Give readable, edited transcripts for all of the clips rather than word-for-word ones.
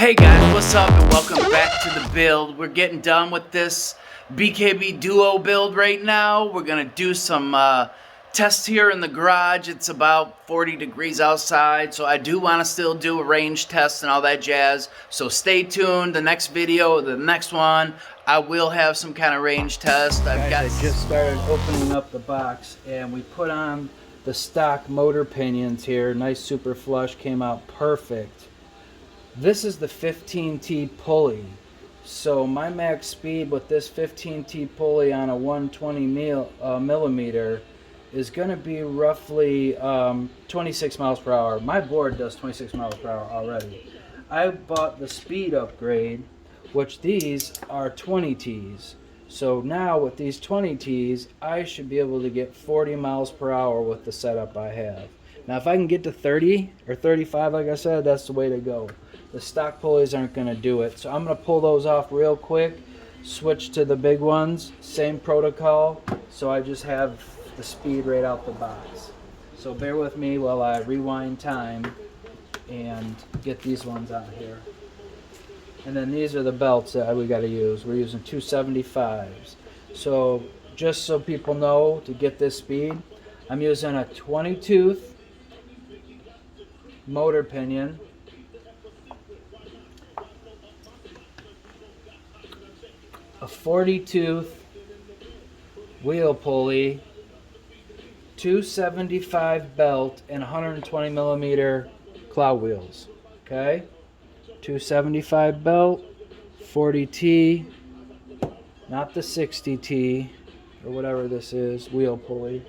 Hey guys, what's up and welcome back to the build. We're getting done with this Bkb Duo build right now. We're going to do some tests here in the garage. It's about 40 degrees outside, so I do want to still do a range test and all that jazz. So stay tuned. The next video, the next one, I will have some kind of range test. I just started opening up the box and we put on the stock motor pinions here. Nice super flush, came out perfect. This is the 15T pulley. So my max speed with this 15T pulley on a 120 millimeter is going to be roughly 26 miles per hour. My board does 26 miles per hour already. I bought the speed upgrade, which these are 20Ts. So now with these 20Ts, I should be able to get 40 miles per hour with the setup I have. Now if I can get to 30 or 35, like I said, that's the way to go. The stock pulleys aren't going to do it. So I'm going to pull those off real quick, switch to the big ones, same protocol, so I just have the speed right out the box. So bear with me while I rewind time and get these ones out here. And then these are the belts that we got to use. We're using 275s. So just so people know, to get this speed, I'm using a 20 tooth motor pinion, a 40 tooth wheel pulley, 275 belt, and 120 millimeter cloud wheels. Okay, 275 belt, 40T, not the 60T or whatever this is, wheel pulley.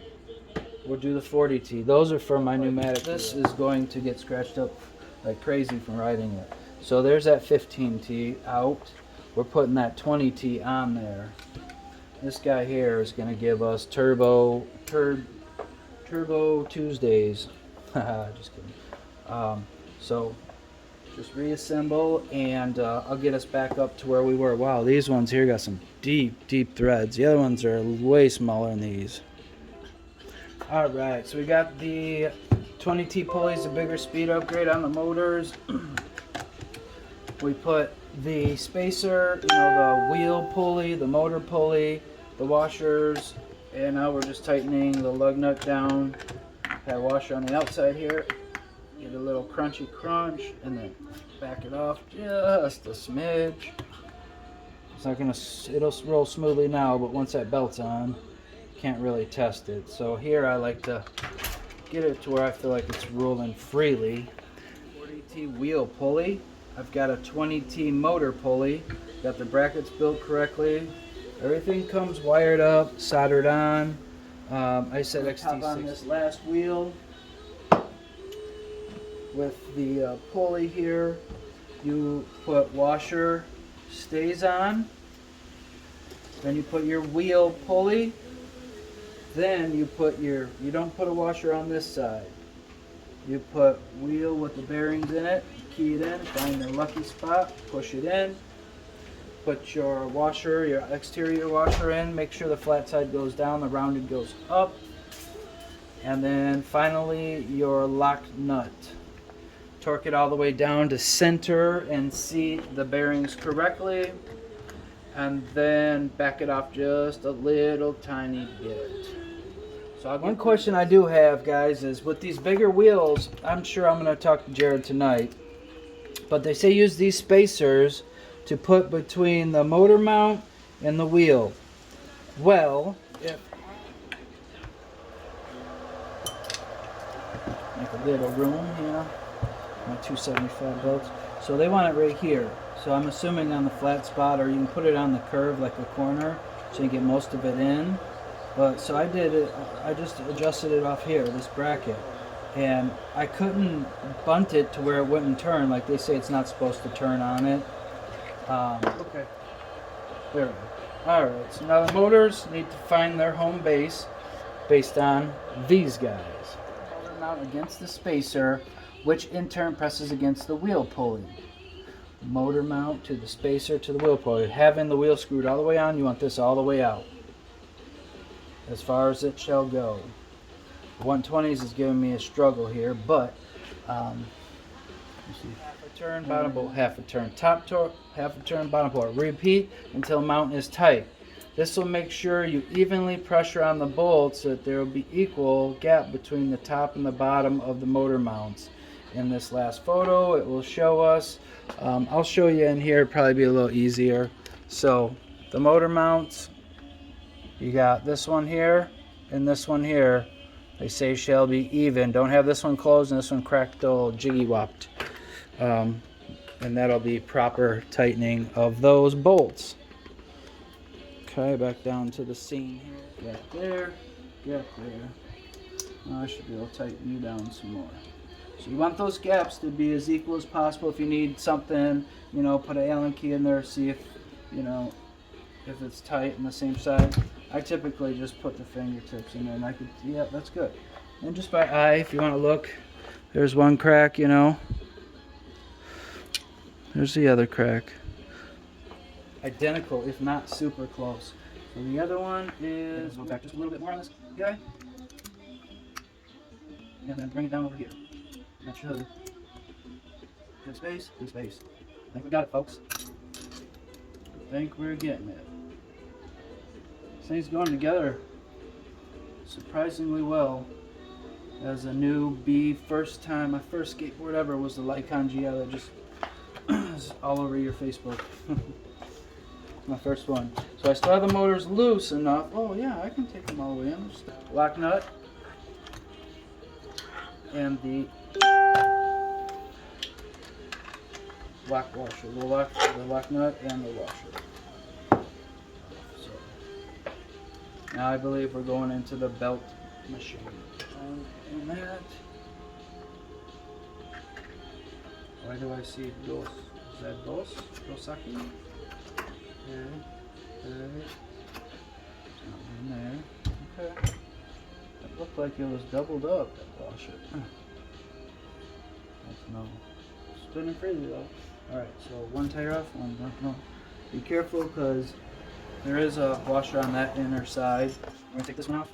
We'll do the 40T. Those are for my pneumatic. This is going to get scratched up like crazy from riding it. So there's that 15T out. We're putting that 20T on there. This guy here is going to give us Turbo Tuesdays. Just kidding. So just reassemble and I'll get us back up to where we were. Wow, these ones here got some deep threads. The other ones are way smaller than these. Alright, so we got the 20T pulleys, a bigger speed upgrade on the motors. We put the spacer, the wheel pulley, the motor pulley, the washers, and now we're just tightening the lug nut down. That washer on the outside here. Get a little crunchy crunch and then back it off just a smidge. It's not gonna, it'll roll smoothly now, but once that belt's on, can't really test it. So here I like to get it to where I feel like it's rolling freely. 40T wheel pulley. I've got a 20T motor pulley. Got the brackets built correctly. Everything comes wired up, soldered on. I said XT6 on this last wheel with the pulley here. You put washer stays on. Then you put your wheel pulley. Then you put you don't put a washer on this side. You put wheel with the bearings in it, key it in, find the lucky spot, push it in, put your washer, your exterior washer in, make sure the flat side goes down, the rounded goes up, and then finally your lock nut. Torque it all the way down to center and seat the bearings correctly, and then back it off just a little tiny bit. So one question I do have, guys, is with these bigger wheels, I'm sure I'm going to talk to Jared tonight, but they say use these spacers to put between the motor mount and the wheel. Well, if make a little room here, my 275 belts. So they want it right here. So I'm assuming on the flat spot, or you can put it on the curve like a corner, so you get most of it in. But so I did it. I just adjusted it off here, this bracket, and I couldn't bunt it to where it wouldn't turn. Like they say, it's not supposed to turn on it. Okay. There we go. All right. So now the motors need to find their home base based on these guys. Motor mount against the spacer, which in turn presses against the wheel pulley. Motor mount to the spacer to the wheel pulley. Having the wheel screwed all the way on, you want this all the way out, as far as it shall go. 120s is giving me a struggle here, but see. Half a turn, bottom bolt, half a turn, top torque, half a turn, bottom bolt. Repeat until mount is tight. This will make sure you evenly pressure on the bolts so that there will be equal gap between the top and the bottom of the motor mounts. In this last photo, it will show us. I'll show you in here, it'll probably be a little easier. So the motor mounts, you got this one here and this one here. They say shall be even. Don't have this one closed and this one cracked or jiggy-wopped. And that'll be proper tightening of those bolts. Okay, back down to the seam here. Get there, get there. Now I should be able to tighten you down some more. So you want those gaps to be as equal as possible. If you need something, you know, put an Allen key in there, see if, you know, if it's tight on the same side. I typically just put the fingertips in there and I could, yeah, that's good. And just by eye, if you want to look, there's one crack, you know. There's the other crack. Identical, if not super close. So the other one is, go back just a little bit more on this guy. And then bring it down over here. That should. Good space, good space. I think we got it, folks. I think we're getting it. This thing's going together surprisingly well. As a newbie, first time, my first skateboard ever was the Lycon GL that just is all over your Facebook. My first one. So I still have the motors loose enough. Oh yeah, I can take them all the way in. Lock nut and the lock washer. The lock nut and the washer. So now I believe we're going into the belt machine. And that. Why do I see dos? Is that dos? Dosaki? Okay. In there. Okay. It looked like it was doubled up, that washer. That's no. Spinning crazy though. Alright, so one tire off, one no. Be careful because there is a washer on that inner side. We're gonna take this one off.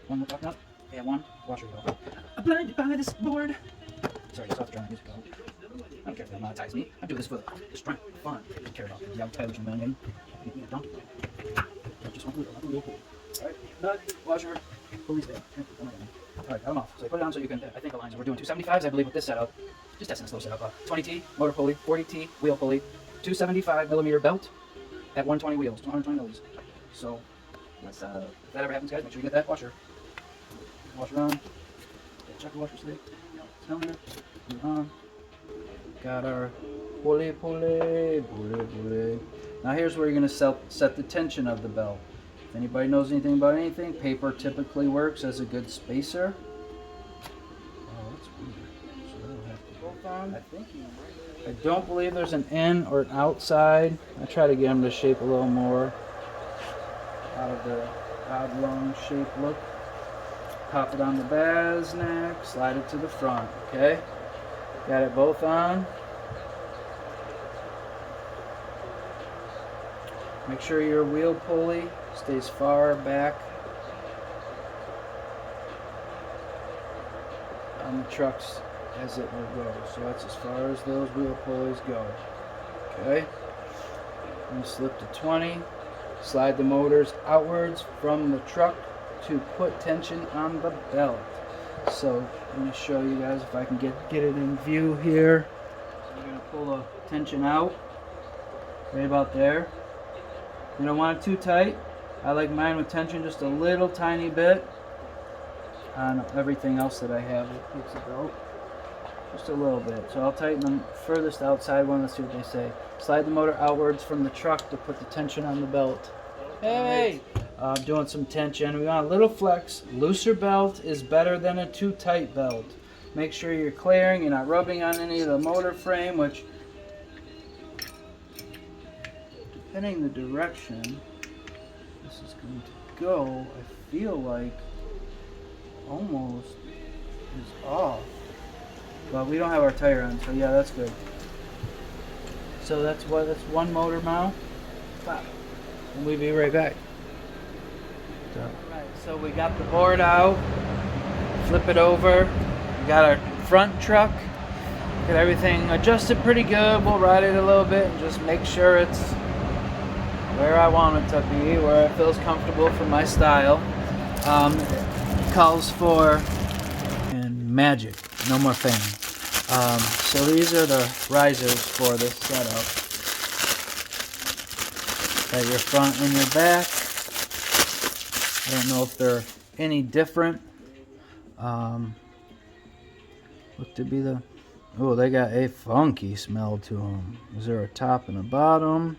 One more top nut. And one washer go. I'm blinded by this board. Sorry, stop trying to music. I don't care if they monetize me. I do this for just trying fun. I don't care about the television man. Don't. Just one little. Alright, nut, washer, pulleys there. Alright, got them off. So I put it on so you can, I think aligns. We're doing 275s, I believe, with this setup. Just testing a slow setup. 20T motor pulley, 40T wheel pulley, 275mm belt at 120 wheels, 220 millis. So, let's, if that ever happens, guys, make sure you get that washer. Washer on. Check the washer sleeve. Down there. Put it on. Got our pulley. Now here's where you're going to set the tension of the belt. If anybody knows anything about anything, paper typically works as a good spacer. Oh, that's weird. So that'll have to both on. I don't believe there's an in or an outside. I try to get them to shape a little more out of the oblong shape look. Pop it on the baz neck, slide it to the front, okay? Got it both on. Make sure your wheel pulley stays far back on the trucks as it will go. So that's as far as those wheel pulleys go. Okay? And slip to 20. Slide the motors outwards from the truck to put tension on the belt. So let me show you guys if I can get it in view here. So I'm going to pull the tension out right about there. You don't want it too tight. I like mine with tension just a little tiny bit on everything else that I have. It takes the belt just a little bit. So I'll tighten the furthest outside one. Let's see what they say. Slide the motor outwards from the truck to put the tension on the belt. Hey! Doing some tension. We want a little flex. Looser belt is better than a too tight belt. Make sure you're clearing, you're not rubbing on any of the motor frame, which, depending the direction this is going to go, I feel like almost is off. But we don't have our tire on, so yeah, that's good. So that's one motor mount. Wow. And we'll be right back. Alright, so we got the board out, flip it over, we got our front truck, Get everything adjusted pretty good. We'll ride it a little bit and just make sure it's where I want it to be, where it feels comfortable for my style. It calls for and magic, no more fan. So these are the risers for this setup. Got your front and your back. I don't know if they're any different. Look to be the... Oh, they got a funky smell to them. Is there a top and a bottom?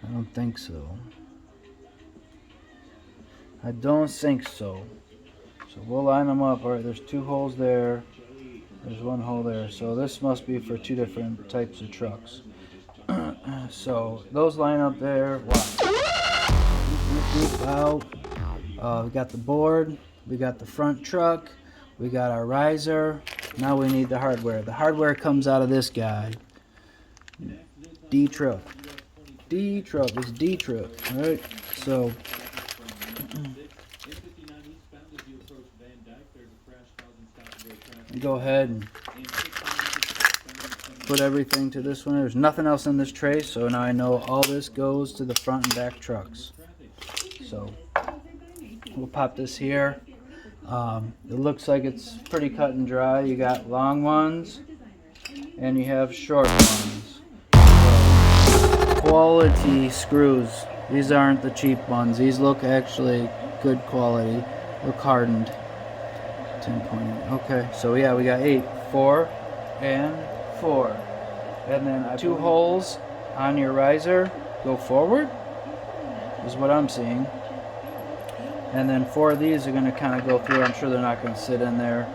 I don't think so. I don't think so. So we'll line them up. Alright, there's 2 holes there. There's 1 hole there. So this must be for 2 different types of trucks. So those line up there. Wow. We got the board. We got the front truck. We got our riser. Now we need the hardware. The hardware comes out of this guy. D-truck. D-truck. It's D-truck. Alright, so go ahead and put everything to this one. There's nothing else in this tray, so now I know all this goes to the front and back trucks. So we'll pop this here. It looks like it's pretty cut and dry. You got long ones and you have short ones. So, quality screws. These aren't the cheap ones. These look actually good quality. Look hardened. 10.8. Okay, so yeah, we got 8, 4, and 4. And then 2 holes on your riser go forward, is what I'm seeing. And then 4 of these are going to kind of go through. I'm sure they're not going to sit in there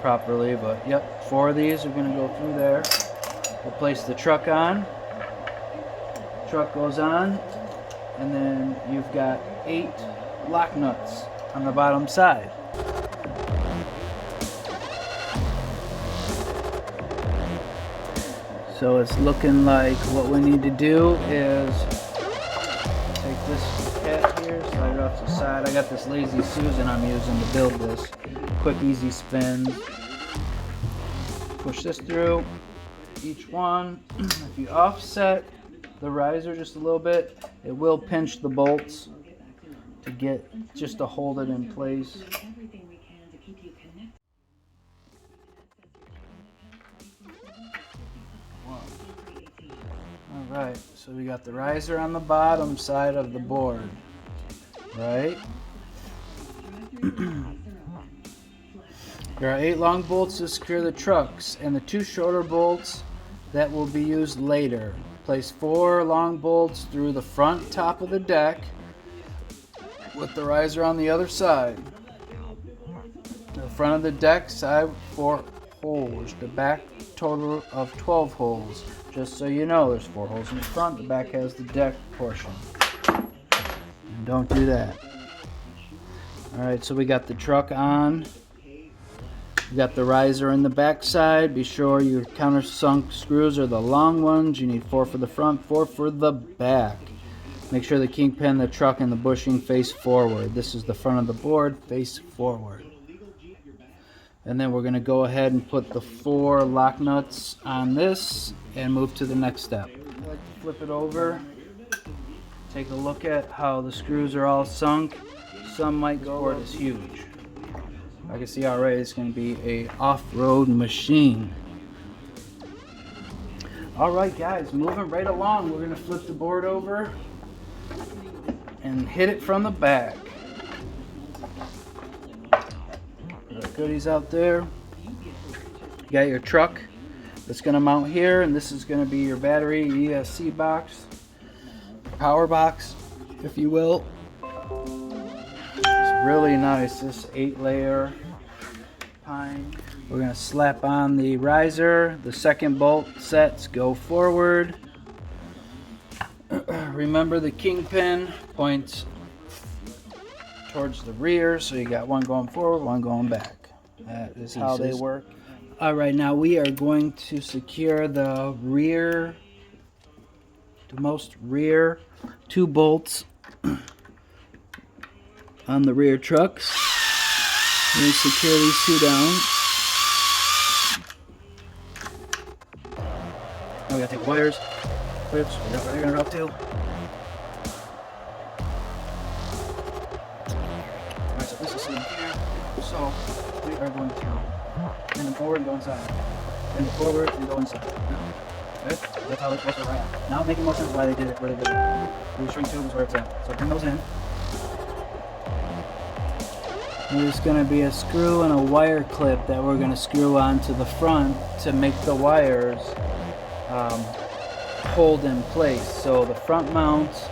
properly, but yep, 4 of these are going to go through there. We'll place the truck on. Truck goes on, and then you've got 8 lock nuts on the bottom side. So it's looking like what we need to do is take this cap here, slide it off to the side. I got this Lazy Susan I'm using to build this. Quick, easy spins. Push this through each one. If you offset the riser just a little bit, it will pinch the bolts to get just to hold it in place. Alright, so we got the riser on the bottom side of the board, right? There are 8 long bolts to secure the trucks, and the 2 shorter bolts that will be used later. Place 4 long bolts through the front top of the deck with the riser on the other side. The front of the deck side 4 holes, the back total of 12 holes. Just so you know, there's 4 holes in the front, the back has the deck portion. And don't do that. Alright, so we got the truck on. We got the riser in the back side. Be sure your countersunk screws are the long ones. You need 4 for the front, 4 for the back. Make sure the kingpin, the truck, and the bushing face forward. This is the front of the board, face forward. And then we're going to go ahead and put the 4 lock nuts on this and move to the next step. I like to flip it over, take a look at how the screws are all sunk. Some might go, or it's huge. I can see already it's going to be a off-road machine. Alright guys, moving right along, we're going to flip the board over and hit it from the back. Goodies out there. You got your truck that's going to mount here, and this is going to be your battery ESC box, power box, if you will. It's really nice, this 8-layer pine. We're going to slap on the riser. The second bolt sets go forward. Remember, the kingpin points towards the rear, so you got one going forward, one going back. That is how they work. Alright, now we are going to secure the rear, the most rear 2 bolts on the rear trucks. We're going to secure these 2 down. we gotta take the wires, clips, whatever they're gonna up to. Alright, so this is sitting here. So we are going to bend it forward and go inside. Bend it forward and go inside. Okay? That's how it's supposed to run. Now making more sense why they did it where they did it. The shrink tube is where it's at. So bring those in. There's going to be a screw and a wire clip that we're going to screw onto the front to make the wires hold in place. So the front mounts,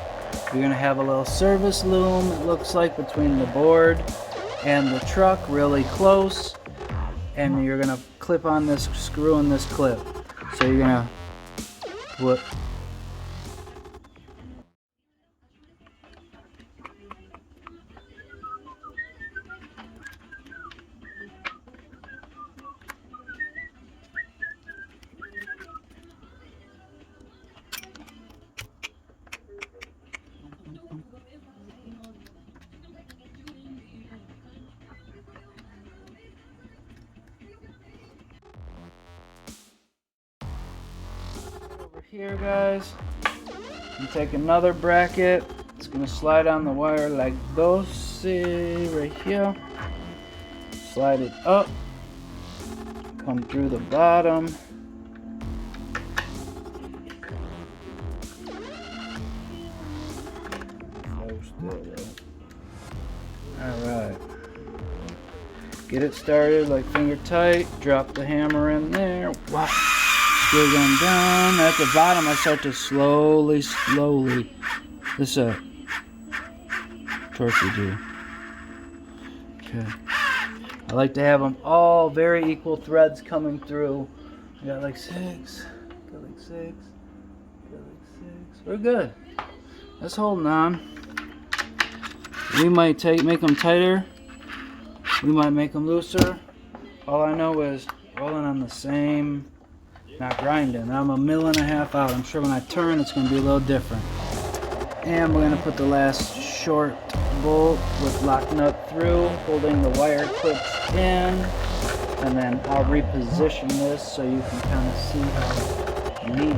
you're going to have a little service loom, it looks like, between the board and the truck, really close. And you're going to clip on this screw and this clip. So you're going to put over here, guys. You take another bracket. It's gonna slide on the wire like this, right here. Slide it up. Come through the bottom. Alright. Get it started like finger tight. Drop the hammer in there. Wow. Still going down. At the bottom, I start to slowly. This is a torque you do. Okay. I like to have them all very equal threads coming through. I got like 6. Got like 6. Got like 6. We're good. That's holding on. We might make them tighter. We might make them looser. All I know is rolling on the same. Not grinding. I'm 1.5 mil out. I'm sure when I turn it's going to be a little different. And we're going to put the last short bolt with lock nut through, holding the wire clips in. And then I'll reposition this so you can kind of see how neat.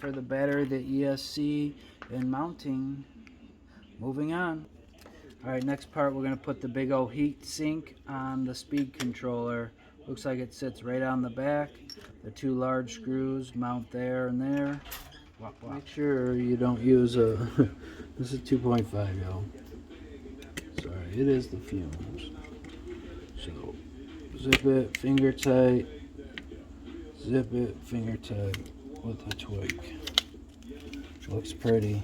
For the battery, the ESC, and mounting. Moving on. Alright, next part, we're going to put the big old heat sink on the speed controller. Looks like it sits right on the back. The 2 large screws mount there and there. Make sure you don't use a this is 2.5, y'all. Sorry, it is the fumes. So zip it, finger tight. Zip it, finger tight. With a twig. Looks pretty.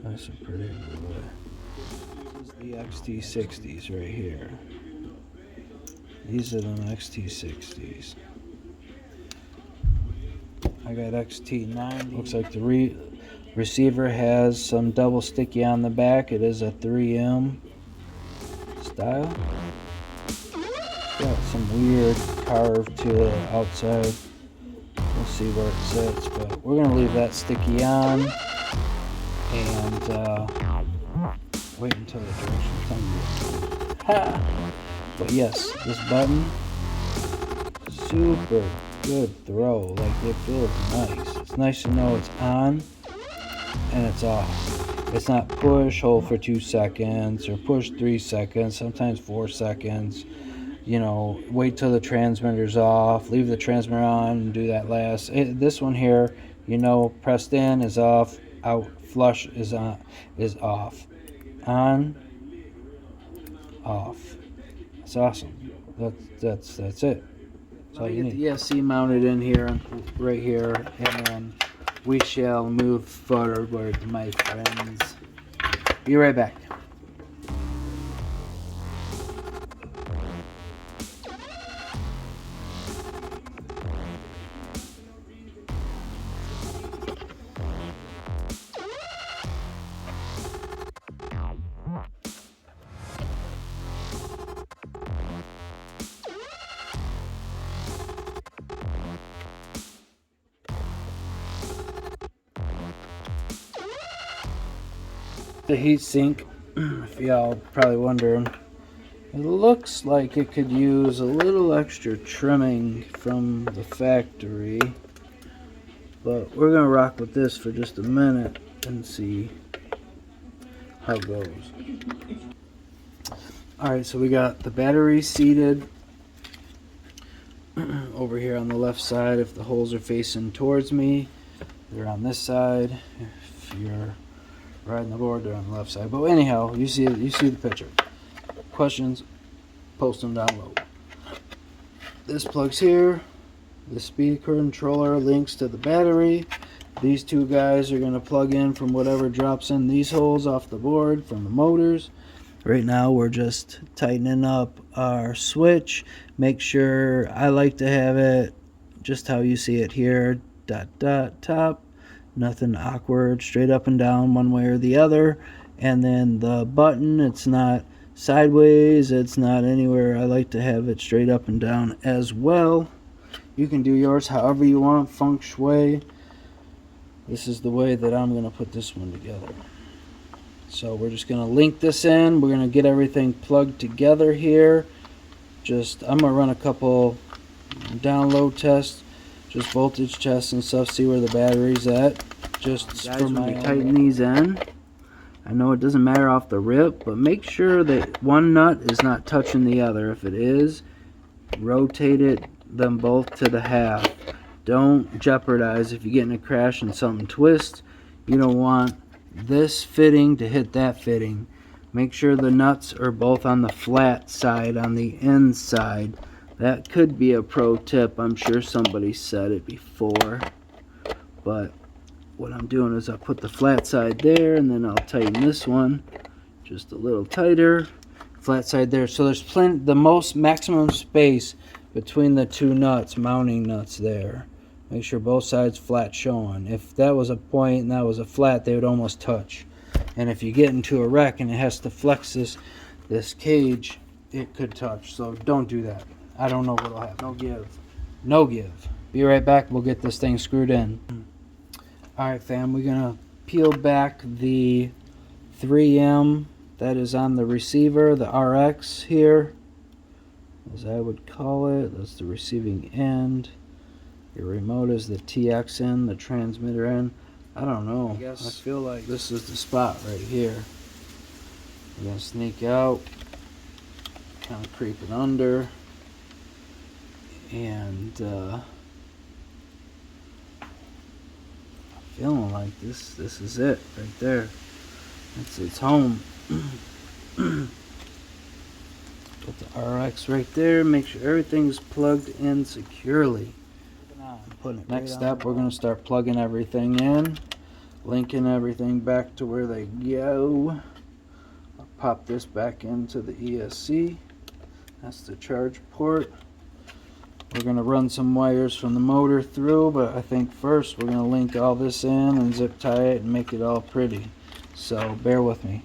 That's a pretty boy. This is the XT60s right here. These are the XT60s. I got XT90. Looks like the receiver has some double sticky on the back. It is a 3M style. Got some weird carve to the outside. We'll see where it sits, but we're gonna leave that sticky on and wait until the direction comes. But yes, this button, super good throw. Like, it feels nice. It's nice to know it's on and it's off. It's not push, hold for 2 seconds, or push 3 seconds, sometimes 4 seconds. You know, wait till the transmitter's off, leave the transmitter on, and do that last. This one here, you know, pressed in is off, out, flush is on, is off, on, off. It's awesome. That's it. So you get the ESC mounted in here, right here, and then we shall move forward, my friends. Be right back. The heat sink, if y'all probably wondering, it looks like it could use a little extra trimming from the factory, but we're gonna rock with this for just a minute and see how it goes. Alright, so we got the battery seated over here on the left side. If the holes are facing towards me, they're on this side. If you're riding the board, they're on the left side. But anyhow, you see the picture. Questions, post them down below. This plugs here. The speed controller links to the battery. These two guys are going to plug in from whatever drops in these holes off the board from the motors. Right now we're just tightening up our switch. Make sure, I like to have it just how you see it here. Dot dot top. Nothing awkward, straight up and down one way or the other. And then the button, it's not sideways, it's not anywhere. I like to have it straight up and down as well. You can do yours however you want, feng shui. This is the way that I'm going to put this one together. So we're just going to link this in. We're going to get everything plugged together here. I'm going to run a couple download tests, just voltage tests and stuff, see where the battery's at. Just guys, when you tighten these in, I know it doesn't matter off the rip, but make sure that one nut is not touching the other. If it is, rotate them both to the half. Don't jeopardize if you get in a crash and something twists. You don't want this fitting to hit that fitting. Make sure the nuts are both on the flat side, on the inside. That could be a pro tip. I'm sure somebody said it before. But what I'm doing is I'll put the flat side there, and then I'll tighten this one just a little tighter. Flat side there. So there's the maximum space between the two nuts, mounting nuts there. Make sure both sides flat showing. If that was a point and that was a flat, they would almost touch. And if you get into a wreck and it has to flex this cage, it could touch. So don't do that. I don't know what'll happen. No give. No give. Be right back. We'll get this thing screwed in. Alright fam, we're going to peel back the 3M that is on the receiver, the RX here, as I would call it. That's the receiving end. Your remote is the TX end, the transmitter end. I don't know. I feel like this is the spot right here. We're going to sneak out, kind of creep it under, and feeling like this is it right there. It's home. Put the RX right there. Make sure everything's plugged in securely. Next step, we're going to start plugging everything in, linking everything back to where they go. I'll pop this back into the ESC. That's the charge port. We're going to run some wires from the motor through, but I think first we're going to link all this in and zip tie it and make it all pretty. So bear with me.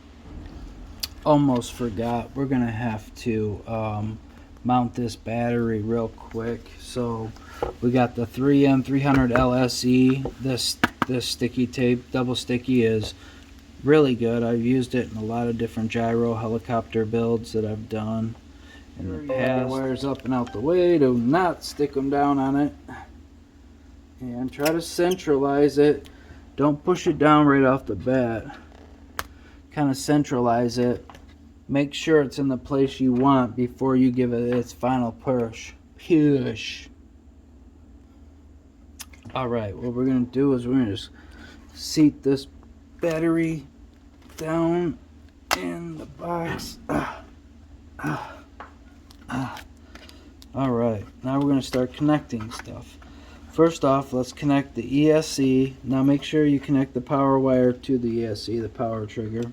Almost forgot, we're going to have to mount this battery real quick. So we got the 3M 300 LSE. This sticky tape, double sticky, is really good. I've used it in a lot of different gyro helicopter builds that I've done in the past. Wires up and out the way. Do not stick them down on it. And try to centralize it. Don't push it down right off the bat. Kind of centralize it. Make sure it's in the place you want before you give it its final push. Alright, what we're going to do is we're going to just seat this battery down in the box. Alright, now we're going to start connecting stuff. First off, let's connect the ESC. Now make sure you connect the power wire to the ESC, the power trigger.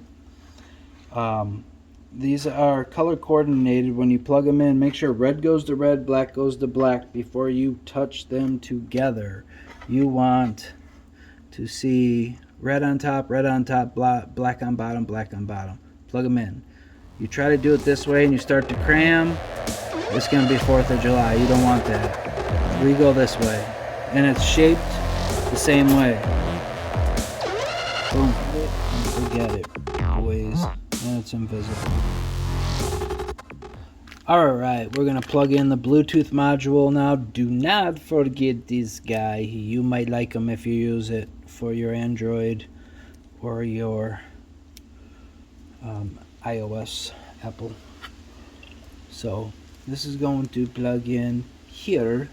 These are color coordinated. When you plug them in, make sure red goes to red, black goes to black before you touch them together. You want to see red on top, black on bottom, black on bottom. Plug them in. You try to do it this way and you start to cram, it's going to be 4th of July. You don't want that. We go this way. And it's shaped the same way. Boom. Forget it. it's invisible. Alright, we're going to plug in the Bluetooth module now. Do not forget this guy. You might like him if you use it for your Android or your iOS, Apple. So this is going to plug in here,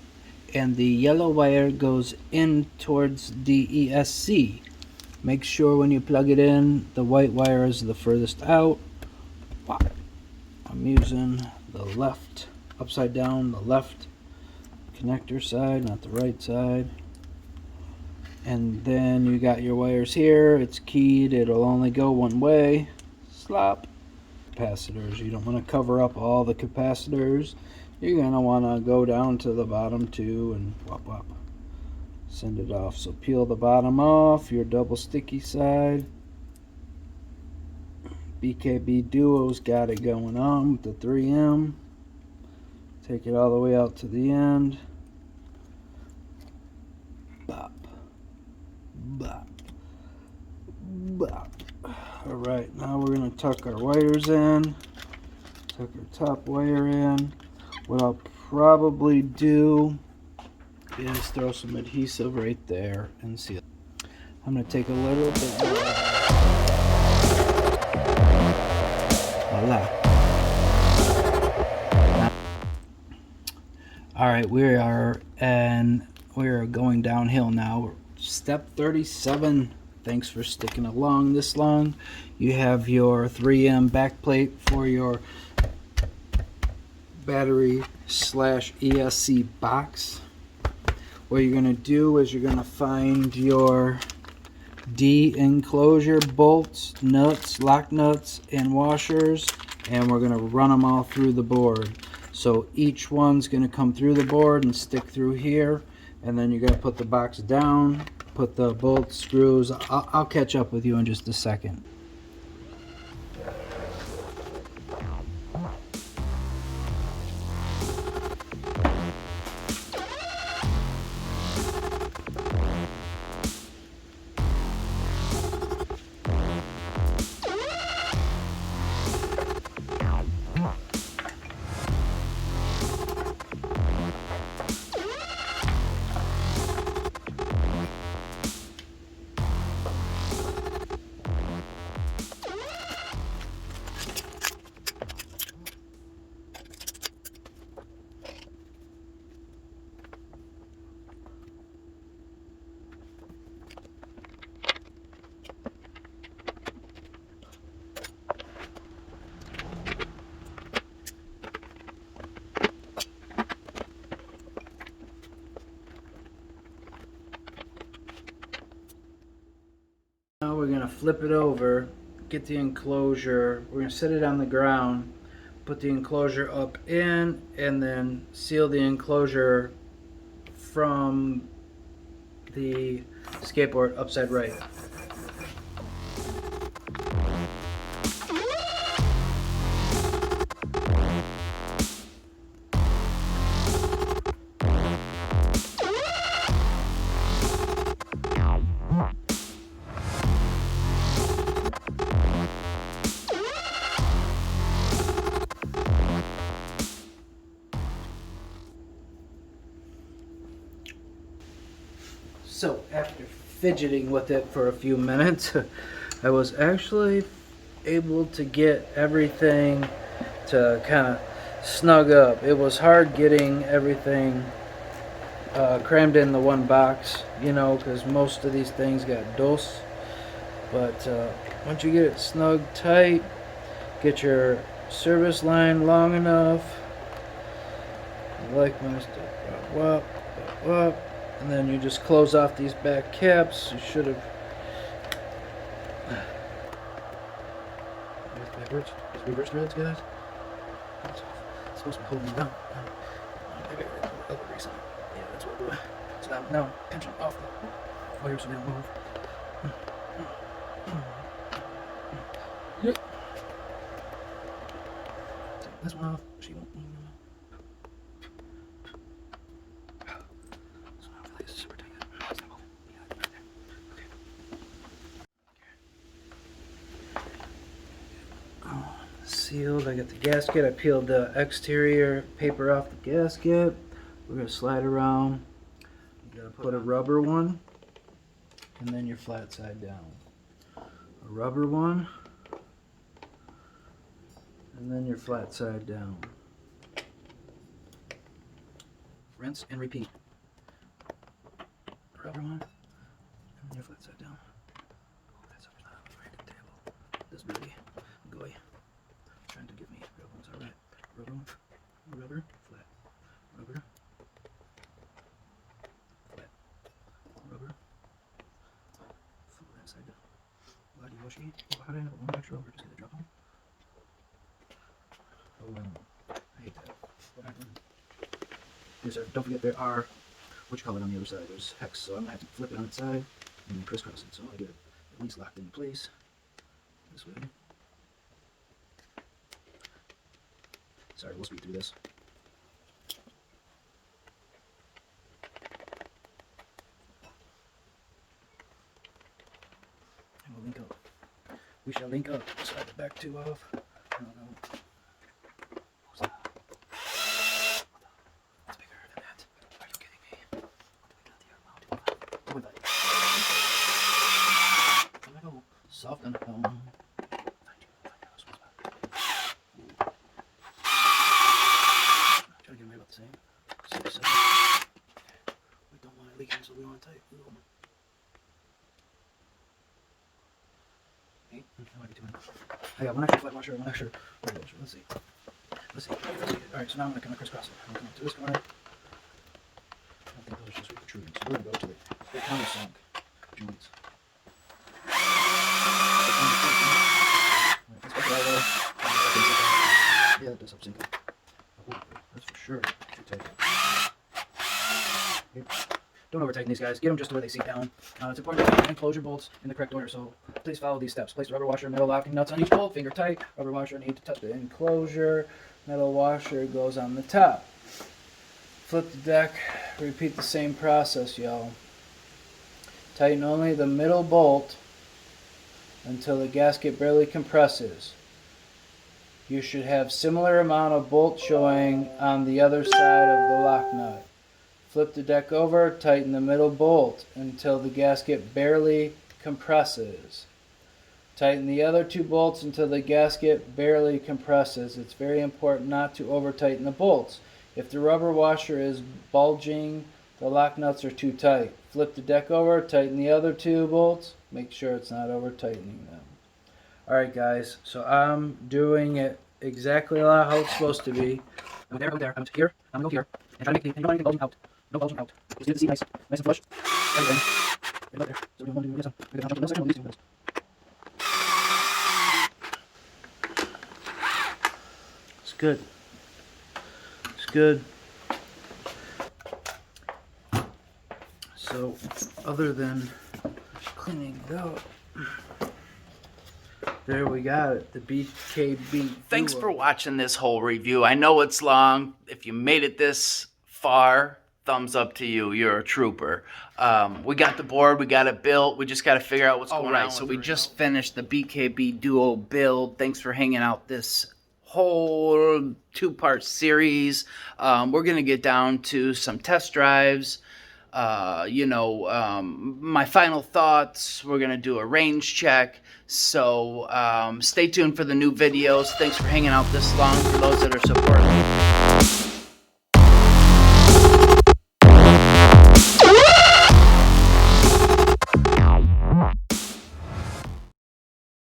and the yellow wire goes in towards the ESC. Make sure when you plug it in, the white wire is the furthest out. I'm using the left, upside down, the left connector side, not the right side. And then you got your wires here. It's keyed. It'll only go one way. Slop. Capacitors. You don't want to cover up all the capacitors. You're going to want to go down to the bottom too and whop whop. Send it off. So peel the bottom off, your double sticky side. Bkb Duo's got it going on with the 3M. Take it all the way out to the end. Bop. Bop. Bop. Alright, now we're going to tuck our wires in. Tuck our top wire in. What I'll probably do is throw some adhesive right there and seal it. I'm going to take a little bit more. Voila. Alright, we are going downhill now. Step 37. Thanks for sticking along this long. You have your 3M backplate for your battery / ESC box. What you're going to do is you're going to find your D enclosure bolts, nuts, lock nuts, and washers, and we're going to run them all through the board. So each one's going to come through the board and stick through here, and then you're going to put the box down, put the bolts, screws. I'll catch up with you in just a second. Now we're going to flip it over, get the enclosure, we're going to set it on the ground, put the enclosure up in, and then seal the enclosure from the skateboard upside right. So after fidgeting with it for a few minutes, I was actually able to get everything to kind of snug up. It was hard getting everything crammed in the one box, you know, because most of these things got dos. But once you get it snug tight, get your service line long enough, like my stuff, wop, wop. And then you just close off these back caps. You should have. Backwards. Just reverse threads, guys. It's supposed to be holding them down. Yeah, that's what we're doing. So now tension off the wires so they don't move. Yep. Take this one off. She won't move. Oh. sealed. I got the gasket. I peeled the exterior paper off the gasket. We're going to slide around. You gotta put a rubber one, and then your flat side down. A rubber one, and then your flat side down. Rinse and repeat. Rubber one, and your flat side down. Oh, that's not on the right table. This baby, goy, trying to get me. Rubber one's alright. Rubber one, rubber, flat, rubber, flat, rubber, flat side down. Bloody washy. Oh, how did I have one extra over? Just get a drop on. Oh, I hate that. Yes, sir. Don't forget there are what you call it on the other side. There's hex, so I'm gonna have to flip it on its side and then crisscross it. So I get it at least locked into place this way. Sorry, we'll speed through this. And we'll link up. We shall link up. Slide the back two off. No. Soften. Try to get them right about the same. 6, 7. We don't want it leaking, so we want it tight. 8. That might be too many. I got one extra flat washer and one extra roller washer. Let's see. Alright, so now I'm going to kind of crisscross it. I'm going to come up to this corner. I don't think those are supposed to be protruding, so we're going to go to the countersunk joints. Yeah, that does help sync up. That's for sure. Okay. Don't over tighten these guys. Get them just the way they seat down. It's important to tighten and close your bolts in the correct order, so please follow these steps. Place the rubber washer and metal locking nuts on each bolt, finger tight. Rubber washer need to touch the enclosure. Metal washer goes on the top. Flip the deck. Repeat the same process, y'all. Tighten only the middle bolt until the gasket barely compresses. You should have similar amount of bolt showing on the other side of the lock nut. Flip the deck over, tighten the middle bolt until the gasket barely compresses. Tighten the other two bolts until the gasket barely compresses. It's very important not to over tighten the bolts. If the rubber washer is bulging, the lock nuts are too tight. Flip the deck over, tighten the other two bolts. Make sure it's not over tightening them. Alright guys, so I'm doing it exactly how it's supposed to be. I'm there, I'm here, I'm going to go here. And try to make anything bulging out. No bulging out. Just get the seat nice and flush. Everything. Right there. So we want to do this one. We're going to jump on this second, we'll It's good. It's good. So, other than cleaning it up, there we got it, the Bkb Duo. Thanks for watching this whole review. I know it's long. If you made it this far, thumbs up to you. You're a trooper. We got the board. We got it built. We just got to figure out what's going on. So we just finished the Bkb Duo build. Thanks for hanging out this whole 2-part series. We're going to get down to some test drives. My final thoughts. We're going to do a range check. So stay tuned for the new videos. Thanks for hanging out this long for those that are supporting me.